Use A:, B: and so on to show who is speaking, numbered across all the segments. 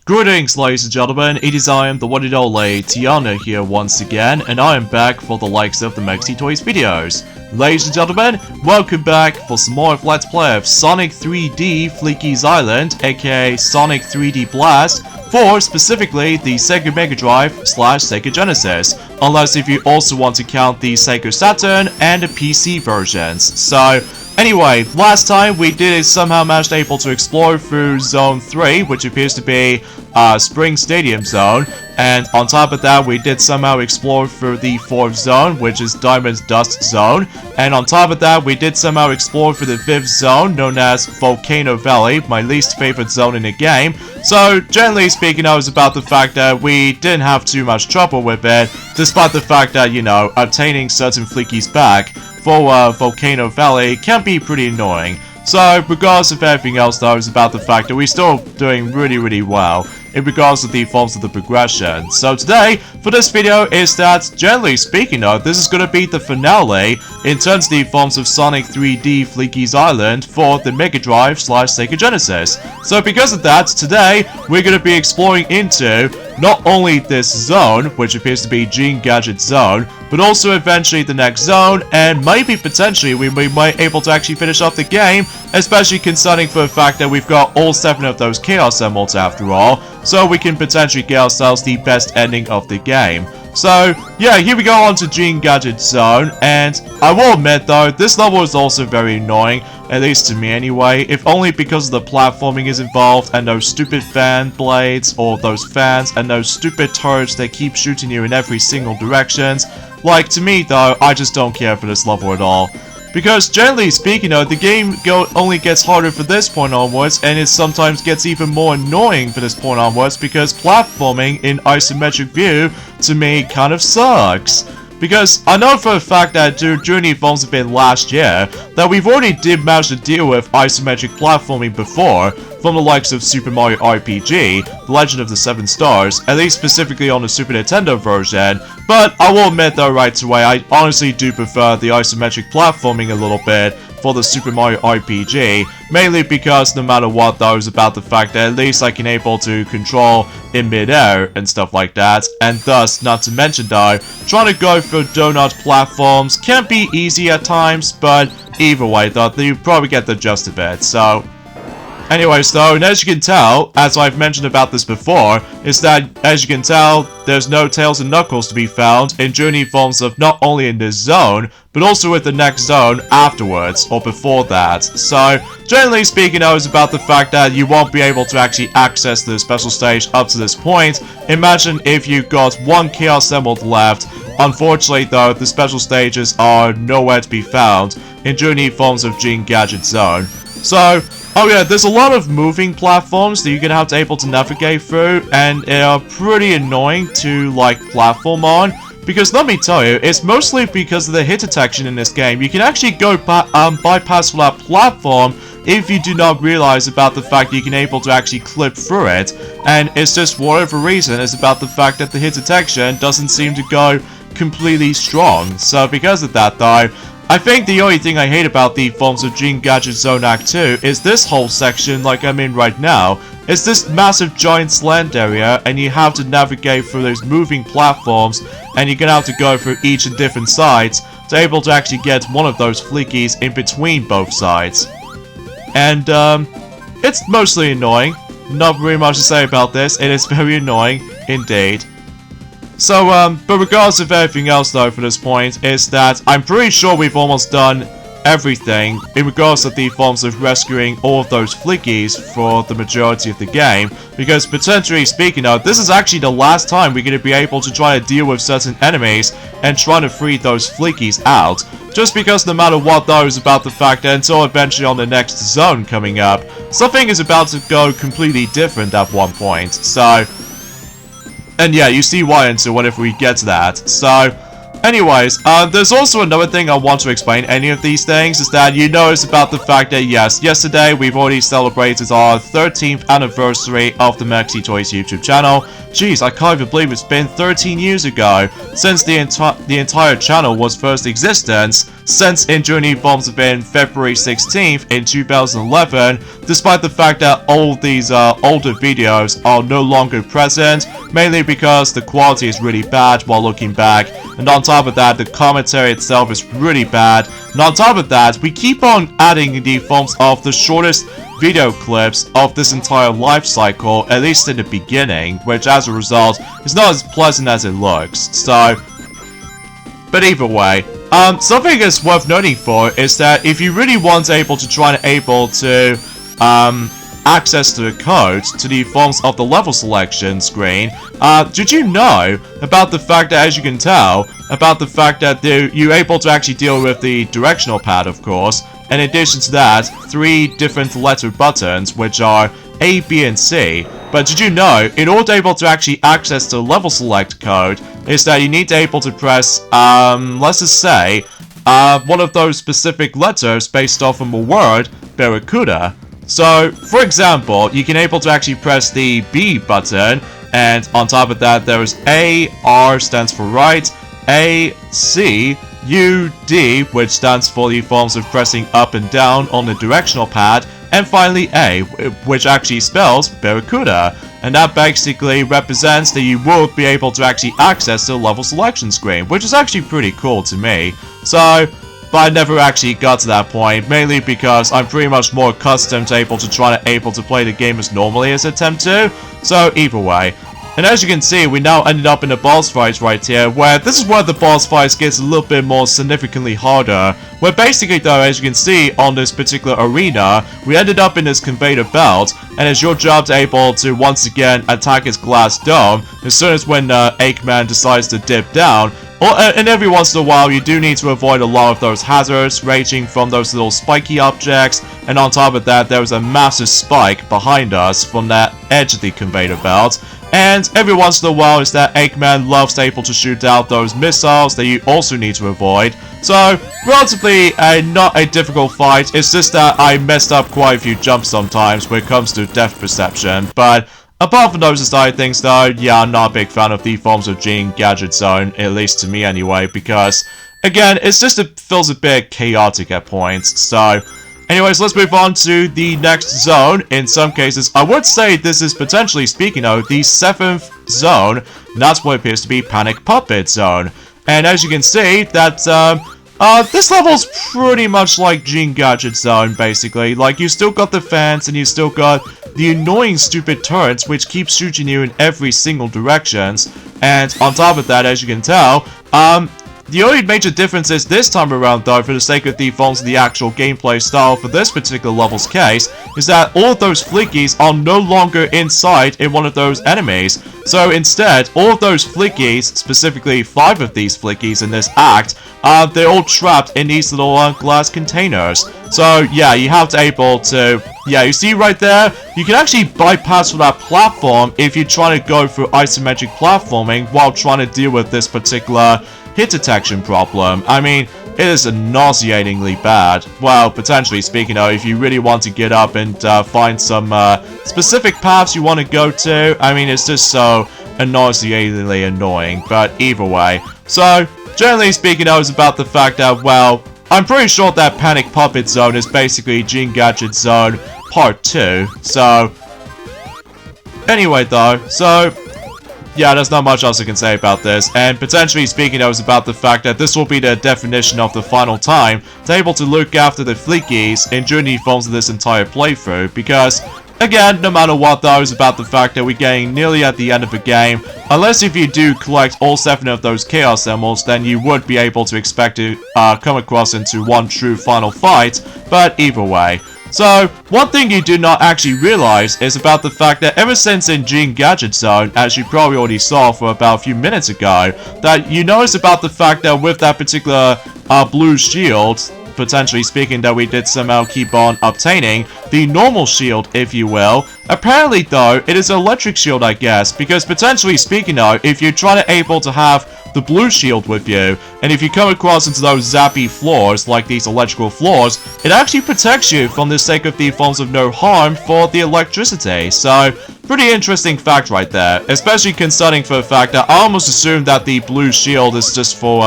A: Greetings, ladies and gentlemen, it is I am the one and only Tiana here once again, and I am back for the likes of the Maxi Toys videos. Ladies and gentlemen, welcome back for some more of Let's Play of Sonic 3D Flickies Island, aka Sonic 3D Blast, for specifically the Sega Mega Drive / Sega Genesis, unless if you also want to count the Sega Saturn and the PC versions. So, anyway, last time we did somehow managed able to explore through Zone 3, which appears to be Spring Stadium Zone, and on top of that we did somehow explore through the 4th zone, which is Diamond Dust Zone, and on top of that we did somehow explore through the 5th zone, known as Volcano Valley, my least favorite zone in the game. So, generally speaking, I was about the fact that we didn't have too much trouble with it, despite the fact that, you know, obtaining certain Flickies back for Volcano Valley can be pretty annoying. So, regardless of everything else though, it's about the fact that we're still doing really well in regards to the forms of the progression. So today, for this video, is that, generally speaking though, this is going to be the finale in terms of the forms of Sonic 3D Flickies Island for the Mega Drive / Sega Genesis. So because of that, today, we're going to be exploring into not only this zone, which appears to be Gadget Zone, but also eventually the next zone, and maybe potentially we might be able to actually finish off the game, especially concerning for the fact that we've got all 7 of those Chaos Emeralds after all, so we can potentially get ourselves the best ending of the game. So, yeah, here we go on to Gadget Zone, and I will admit though, this level is also very annoying, at least to me anyway, if only because of the platforming is involved, and those stupid fan blades, or those fans, and those stupid turrets that keep shooting you in every single directions. Like, to me though, I just don't care for this level at all. Because generally speaking though, the game only gets harder from this point onwards, and it sometimes gets even more annoying from this point onwards, because platforming in isometric view, to me, kind of sucks. Because I know for a fact that during the Evolves have been last year, that we've already did manage to deal with isometric platforming before, from the likes of Super Mario RPG, The Legend of the 7 Stars, at least specifically on the Super Nintendo version, but I will admit though right away, I honestly do prefer the isometric platforming a little bit for the Super Mario RPG, mainly because no matter what though, it's about the fact that at least I can able to control in midair and stuff like that, and thus, not to mention though, trying to go for donut platforms can be easy at times, but either way though, you probably get the gist of it, so. Anyways though, and as you can tell, as I've mentioned about this before, is that, as you can tell, there's no Tails and Knuckles to be found in journey forms of not only in this zone, but also with the next zone afterwards, or before that. So, generally speaking though, it's about the fact that you won't be able to actually access the special stage up to this point. Imagine if you got 1 Chaos Emerald left. Unfortunately though, the special stages are nowhere to be found in journey forms of Gadget Zone. So, oh yeah, there's a lot of moving platforms that you're gonna have to able to navigate through, and they are pretty annoying to, like, platform on. Because let me tell you, it's mostly because of the hit detection in this game. You can actually go bypass that platform if you do not realize about the fact that you can able to actually clip through it. And it's just for whatever reason, it's about the fact that the hit detection doesn't seem to go completely strong. So because of that though, I think the only thing I hate about the forms of Gadget Zone Act 2 is this whole section, like I'm in right now. It's this massive giant land area, and you have to navigate through those moving platforms, and you're gonna have to go through each and different sides to able to actually get one of those Flickies in between both sides. And, it's mostly annoying. Not very much to say about this, it is very annoying, indeed. So, but regardless of everything else though for this point, is that I'm pretty sure we've almost done everything in regards to the forms of rescuing all of those Flickies for the majority of the game, because potentially speaking though, this is actually the last time we're going to be able to try to deal with certain enemies and trying to free those Flickies out, just because no matter what though, is about the fact that until eventually on the next zone coming up, something is about to go completely different at one point, so. And yeah, you see why until whenever we get to that. So, Anyways, there's also another thing I want to explain any of these things, is that you notice about the fact that, yes, yesterday we've already celebrated our 13th anniversary of the Mexi Toys YouTube channel. Jeez, I can't even believe it's been 13 years ago since the entire channel was first existence, since Injury Bombs have been February 16th in 2011, despite the fact that all these older videos are no longer present, mainly because the quality is really bad while looking back, and on top of that, the commentary itself is really bad, and on top of that, we keep on adding the forms of the shortest video clips of this entire life cycle, at least in the beginning, which as a result is not as pleasant as it looks. So, but either way, something that's worth noting for is that if you really want to access to the code to the forms of the level selection screen, did you know about the fact that, as you can tell, about the fact that you're able to actually deal with the directional pad, of course. In addition to that, 3 different letter buttons, which are A, B, and C. But did you know, in order to able to actually access the level select code, is that you need to able to press, let's just say, one of those specific letters based off of a word, Barracuda. So, for example, you can able to actually press the B button, and on top of that, there is A, R stands for right, A, C, U, D, which stands for the forms of pressing up and down on the directional pad, and finally A, which actually spells Barracuda. And that basically represents that you will be able to actually access the level selection screen, which is actually pretty cool to me. So, but I never actually got to that point, mainly because I'm pretty much more accustomed to able to play the game as normally as I attempt to. So either way. And as you can see, we now ended up in a boss fight right here, where this is where the boss fight gets a little bit more significantly harder. Where basically though, as you can see on this particular arena, we ended up in this conveyor belt, and it's your job to able to once again attack its glass dome as soon as when Eggman decides to dip down. And every once in a while, you do need to avoid a lot of those hazards, ranging from those little spiky objects, and on top of that, there was a massive spike behind us from that edge of the conveyor belt. And every once in a while is that Eggman loves able to shoot out those missiles that you also need to avoid. So, relatively not a difficult fight, it's just that I messed up quite a few jumps sometimes when it comes to depth perception, but apart from those side things though, yeah, I'm not a big fan of the forms of Gadget Zone, at least to me anyway, because, again, it feels a bit chaotic at points. So, anyways, let's move on to the next zone. In some cases, I would say this is potentially, speaking of, the 7th zone, and that's what appears to be Panic Puppet Zone. And as you can see, that, this level's pretty much like Gadget Zone, basically. Like, you still got the fans, and you still got the annoying stupid turrets, which keep shooting you in every single directions. And on top of that, as you can tell, the only major difference is this time around, though, for the sake of the forms of the actual gameplay style for this particular level's case, is that all of those Flickies are no longer inside in one of those enemies. So instead, all of those Flickies, specifically 5 of these Flickies in this act, they're all trapped in these little glass containers. So yeah, you have to able to, yeah, you see right there, you can actually bypass that platform if you're trying to go through isometric platforming while trying to deal with this particular hit detection problem. I mean, it is nauseatingly bad. Well, potentially speaking of, if you really want to get up and find some specific paths you want to go to, I mean, it's just so nauseatingly annoying. But either way, so generally speaking, I was about the fact that, well, I'm pretty sure that Panic Puppet Zone is basically Gadget Zone Part 2. So anyway though, so yeah, there's not much else I can say about this, and potentially speaking, I was about the fact that this will be the definition of the final time to able to look after the Flickies in journey forms of this entire playthrough, because, again, no matter what though, it's about the fact that we're getting nearly at the end of the game. Unless if you do collect all 7 of those Chaos Emeralds, then you would be able to expect to come across into one true final fight, but either way. So, one thing you do not actually realize is about the fact that ever since in Gadget Zone, as you probably already saw for about a few minutes ago, that you notice about the fact that with that particular blue shield, potentially speaking, that we did somehow keep on obtaining the normal shield, if you will. Apparently, though, it is an electric shield, I guess, because potentially speaking, though, if you're trying to able to have the blue shield with you, and if you come across into those zappy floors, like these electrical floors, it actually protects you from the sake of the forms of no harm for the electricity. So, pretty interesting fact right there, especially concerning for the fact that I almost assumed that the blue shield is just for,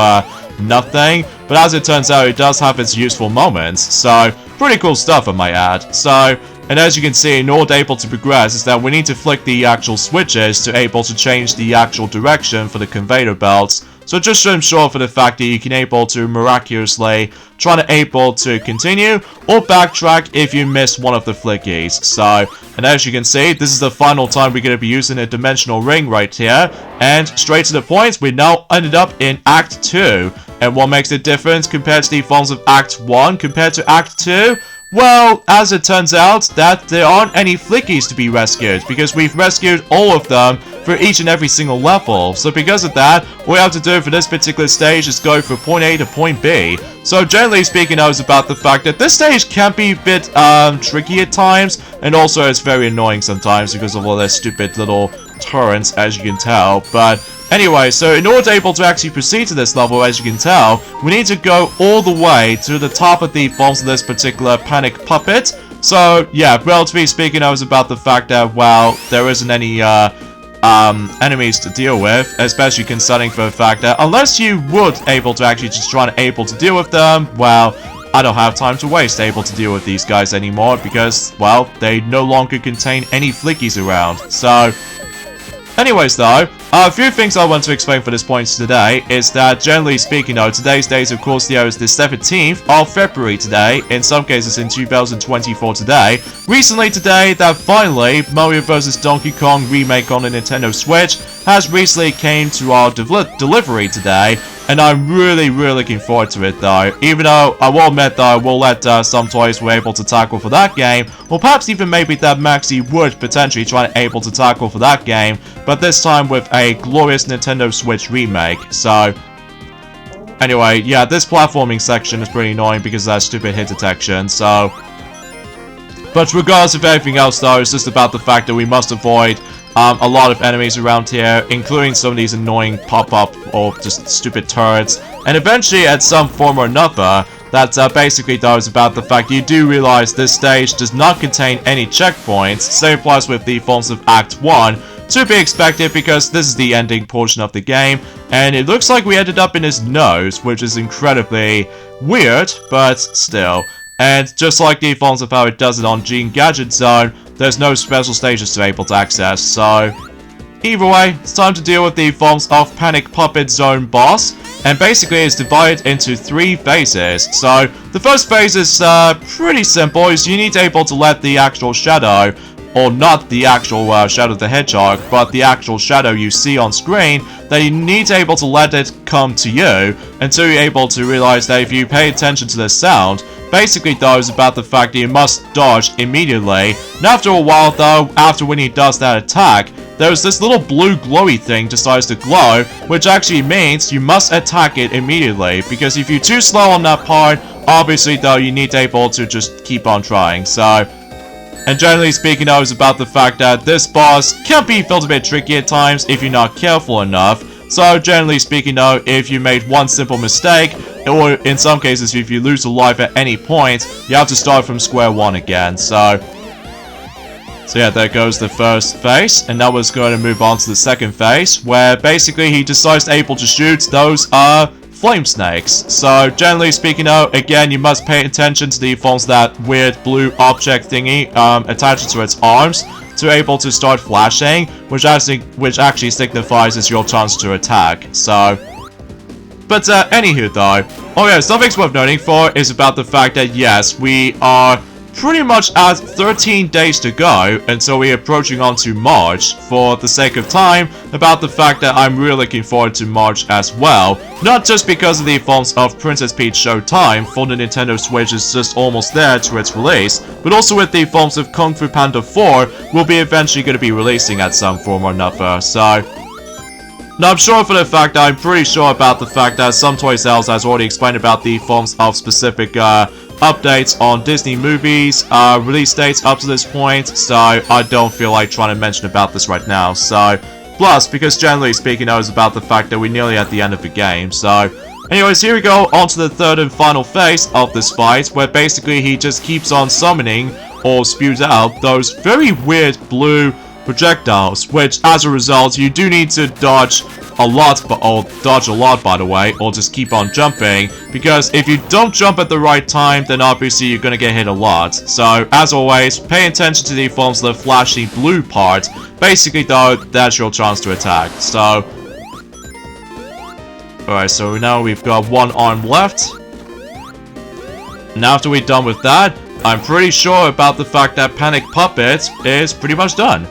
A: nothing, but as it turns out, it does have its useful moments, so pretty cool stuff, I might add. So, and as you can see, in order able to progress, is that we need to flick the actual switches to able to change the actual direction for the conveyor belts. So just to ensure for the fact that you can able to miraculously try to able to continue or backtrack if you miss one of the flickies. So, and as you can see, this is the final time we're going to be using a dimensional ring right here. And straight to the point, we now ended up in Act 2. And what makes it different compared to the forms of Act 1 compared to Act 2? Well, as it turns out, that there aren't any flickies to be rescued, because we've rescued all of them for each and every single level. So because of that, all we have to do for this particular stage is go from point A to point B. So generally speaking, I was about the fact that this stage can be a bit tricky at times, and also it's very annoying sometimes because of all their stupid little turrets, as you can tell. But anyway, so in order to able to actually proceed to this level, as you can tell, we need to go all the way to the top of the forms of this particular panic puppet. So yeah, relatively speaking, I was about the fact that, well, there isn't any enemies to deal with, especially concerning for the fact that unless you would able to actually just try to able to deal with them, well, I don't have time to waste able to deal with these guys anymore because, well, they no longer contain any flickies around. So, anyways though, a few things I want to explain for this point today is that, generally speaking though, today's date of course is the 17th of February today, in some cases in 2024 today. Recently today, that finally, Mario vs. Donkey Kong remake on the Nintendo Switch has recently came to our delivery today, and I'm really looking forward to it though, even though I will admit though, we'll let some toys we're able to tackle for that game, or perhaps even maybe that Maxi would potentially try to able to tackle for that game, but this time with a glorious Nintendo Switch remake. So anyway, yeah, this platforming section is pretty annoying because of that stupid hit detection, so but regardless of everything else though, it's just about the fact that we must avoid a lot of enemies around here, including some of these annoying pop-up or just stupid turrets, and eventually at some form or another, that basically though is about the fact you do realize this stage does not contain any checkpoints. Same applies with the forms of Act 1, to be expected because this is the ending portion of the game, and it looks like we ended up in his nose, which is incredibly weird, but still. And just like the forms of how it does it on Gadget Zone, there's no special stages to be able to access, so either way, it's time to deal with the forms of Panic Puppet Zone boss, and basically it's divided into 3 phases. So the first phase is pretty simple, is you need to able to let the actual shadow, or not the actual Shadow the Hedgehog, but the actual shadow you see on screen, that you need to able to let it come to you, until you're able to realize that if you pay attention to the sound, basically though is about the fact that you must dodge immediately. And after a while though, after when he does that attack, there's this little blue glowy thing decides to glow, which actually means you must attack it immediately, because if you're too slow on that part, obviously though you need to able to just keep on trying. So, and generally speaking though, is about the fact that this boss can be felt a bit tricky at times if you're not careful enough. So generally speaking though, if you made one simple mistake, or in some cases if you lose a life at any point, you have to start from square one again. So yeah, there goes the first phase, and now we're going to move on to the second phase, where basically he decides able to shoot those flame snakes. So generally speaking though, again you must pay attention to the forms of that weird blue object thingy attached to its arms to able to start flashing, which actually signifies it's your chance to attack. So, but anywho though, oh yeah, something's worth noting for is about the fact that yes, we are pretty much at 13 days to go until we're approaching onto March. For the sake of time, about the fact that I'm really looking forward to March as well, not just because of the forms of Princess Peach Showtime for the Nintendo Switch is just almost there to its release, but also with the forms of Kung Fu Panda 4 will be eventually going to be releasing at some form or another. So Now, I'm sure for the fact that I'm pretty sure about the fact that some toy sales has already explained about the forms of specific updates on Disney movies, release dates up to this point, so I don't feel like trying to mention about this right now. So, plus, because generally speaking, I was about the fact that we're nearly at the end of the game, so... Anyways, here we go, on to the third and final phase of this fight, where basically he just keeps on summoning, or spews out, those very weird blue projectiles, which, as a result, you do need to dodge a lot, by the way, or just keep on jumping, because if you don't jump at the right time, then obviously you're gonna get hit a lot. So, as always, pay attention to the forms of the flashy blue part. Basically, though, that's your chance to attack. So, alright, so now we've got one arm left. And after we're done with that, I'm pretty sure about the fact that Panic Puppet is pretty much done.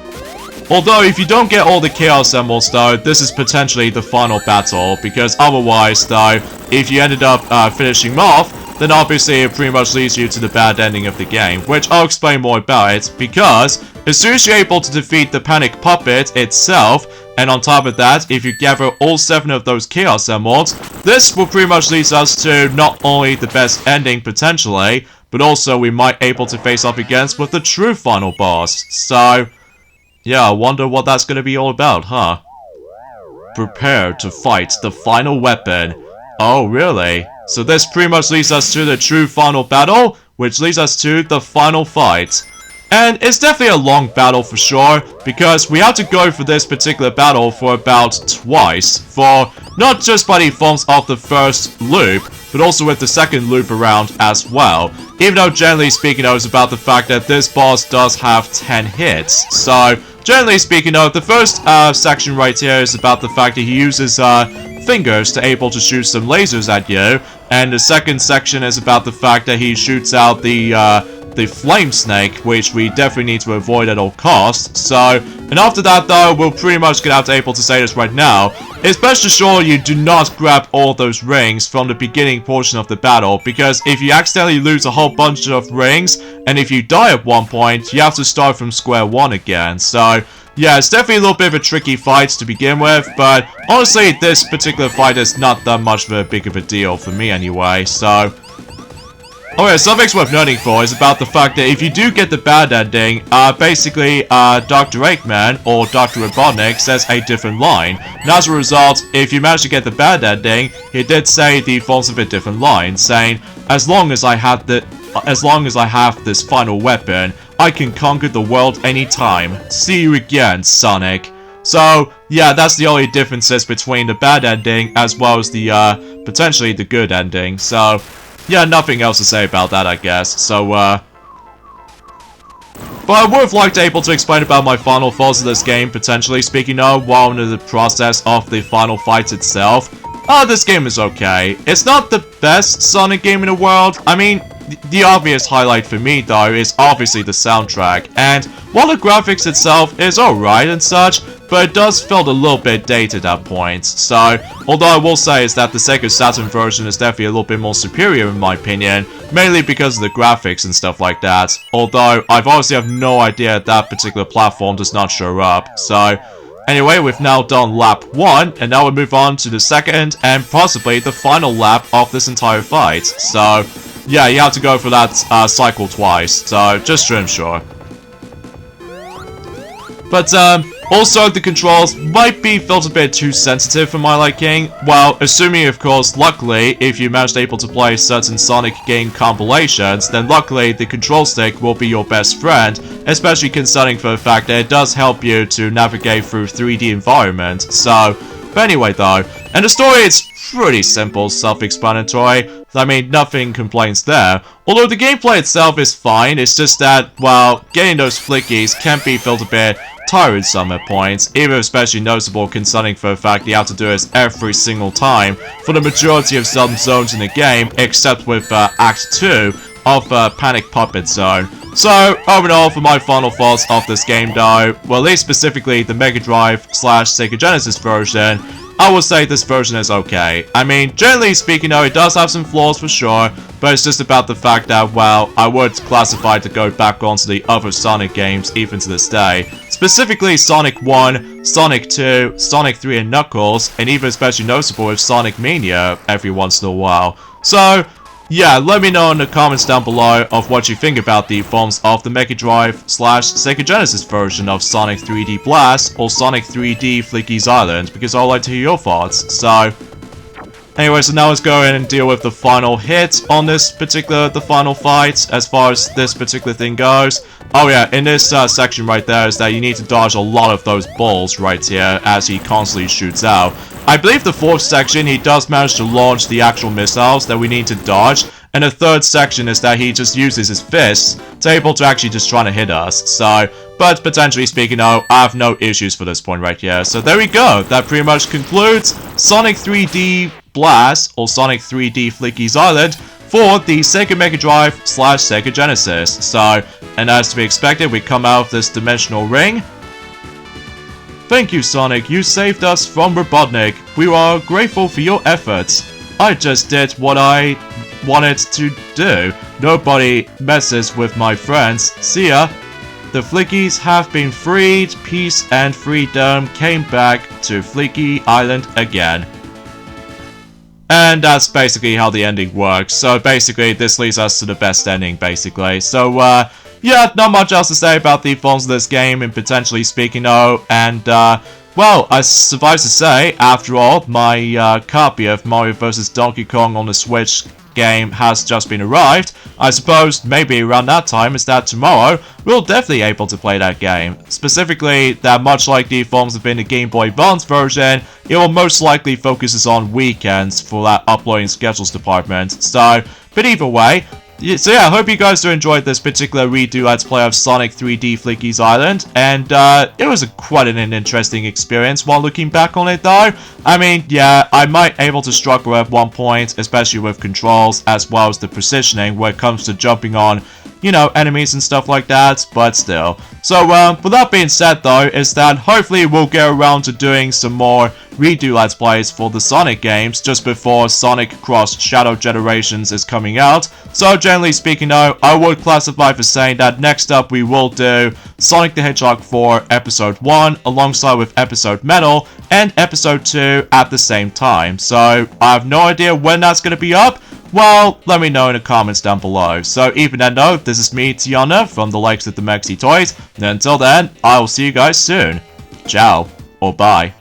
A: Although, if you don't get all the Chaos Emeralds, though, this is potentially the final battle, because otherwise, though, if you ended up finishing him off, then obviously it pretty much leads you to the bad ending of the game, which I'll explain more about it, because as soon as you're able to defeat the Panic Puppet itself, and on top of that, if you gather all 7 of those Chaos Emeralds, this will pretty much lead us to not only the best ending, potentially, but also we might able to face off against with the true final boss. So... yeah, I wonder what that's gonna be all about, huh? Prepare to fight the final weapon. Oh, really? So this pretty much leads us to the true final battle, which leads us to the final fight. And it's definitely a long battle for sure, because we have to go for this particular battle for about twice, for not just by the forms of the first loop, but also with the second loop around as well. Even though generally speaking, I was about the fact that this boss does have 10 hits. So, generally speaking, though, the first section right here is about the fact that he uses fingers to able to shoot some lasers at you, and the second section is about the fact that he shoots out the flame snake, which we definitely need to avoid at all costs. So, and after that, though, we're pretty much gonna have to able to say this right now. It's best assured you do not grab all those rings from the beginning portion of the battle, because if you accidentally lose a whole bunch of rings, and if you die at one point, you have to start from square one again. So, yeah, it's definitely a little bit of a tricky fight to begin with, but honestly, this particular fight is not that much of a big of a deal for me anyway, so... okay, something's worth noting for is about the fact that if you do get the bad ending, basically, Dr. Eggman or Dr. Robotnik says a different line. And as a result, if you manage to get the bad ending, he did say the forms of a different line, saying, as long as I have this final weapon, I can conquer the world anytime. See you again, Sonic. So, yeah, that's the only differences between the bad ending as well as the, potentially the good ending. So, yeah, nothing else to say about that, I guess. So, but I would have liked to able to explain about my final thoughts of this game, potentially speaking of, while in the process of the final fight itself. This game is okay. It's not the best Sonic game in the world. I mean, the obvious highlight for me, though, is obviously the soundtrack. And while the graphics itself is alright and such, but it does feel a little bit dated at points. So, although I will say is that the Sega Saturn version is definitely a little bit more superior in my opinion, mainly because of the graphics and stuff like that. Although, I've obviously have no idea that particular platform does not show up. So, anyway, we've now done lap 1, and now we'll move on to the second, and possibly the final lap of this entire fight. So, yeah, you have to go for that cycle twice, so just to ensure. But, also, the controls might be felt a bit too sensitive for my liking. Well, assuming, of course, luckily, if you managed able to play certain Sonic game compilations, then luckily the control stick will be your best friend, especially considering for the fact that it does help you to navigate through 3D environment. So, but anyway though, and the story is pretty simple, self-explanatory. I mean, nothing complains there. Although the gameplay itself is fine, it's just that, well, getting those flickies can be felt a bit tiresome at points, even especially noticeable concerning for the fact you have to do this every single time for the majority of some zones in the game, except with Act 2 of Panic Puppet Zone. So, overall, for my final thoughts of this game though, well, at least specifically the Mega Drive / Sega Genesis version, I would say this version is okay. I mean, generally speaking though, it does have some flaws for sure, but it's just about the fact that, well, I would classify to go back onto the other Sonic games even to this day. Specifically Sonic 1, Sonic 2, Sonic 3 and Knuckles, and even especially noticeable with Sonic Mania every once in a while. So, yeah, let me know in the comments down below of what you think about the forms of the Mega Drive / Sega Genesis version of Sonic 3D Blast or Sonic 3D Flickies Island, because I'd like to hear your thoughts. So, anyway, so now let's go in and deal with the final hit on this particular, the final fight, as far as this particular thing goes. Oh yeah, in this section right there is that you need to dodge a lot of those balls right here as he constantly shoots out. I believe the fourth section, he does manage to launch the actual missiles that we need to dodge. And the third section is that he just uses his fists to able to actually just try to hit us. So, but potentially speaking though, I have no issues for this point right here. So there we go. That pretty much concludes Sonic 3D Blast or Sonic 3D Flickies Island for the Sega Mega Drive / Sega Genesis. So, and as to be expected, we come out of this dimensional ring. Thank you, Sonic. You saved us from Robotnik. We are grateful for your efforts. I just did what I wanted to do. Nobody messes with my friends. See ya. The Flickies have been freed. Peace and freedom came back to Flicky Island again. And that's basically how the ending works. So basically, this leads us to the best ending, basically. So, yeah, not much else to say about the forms of this game, and potentially speaking though. And, well, I suffice to say, after all, my copy of Mario vs. Donkey Kong on the Switch game has just been arrived. I suppose maybe around that time is that tomorrow we'll definitely able to play that game. Specifically, that much like the forms have been the Game Boy Advance version, it will most likely focuses on weekends for that uploading schedules department. So, but either way, so yeah, I hope you guys do enjoyed this particular redo Let's Play of Sonic 3D Flickies Island, and it was quite an interesting experience while looking back on it though. I mean, yeah, I might able to struggle at one point, especially with controls as well as the positioning when it comes to jumping on, you know, enemies and stuff like that, but still. So, with that being said though, is that hopefully we'll get around to doing some more redo Let's Plays for the Sonic games just before Sonic Cross Shadow Generations is coming out. So, generally speaking though, I would classify for saying that next up we will do Sonic the Hedgehog 4 Episode 1 alongside with Episode Metal and Episode 2 at the same time. So, I have no idea when that's going to be up. Well, let me know in the comments down below. So, even then though, this is me, Tiana, from the likes of the Maxi Toys. And until then, I will see you guys soon. Ciao, or bye.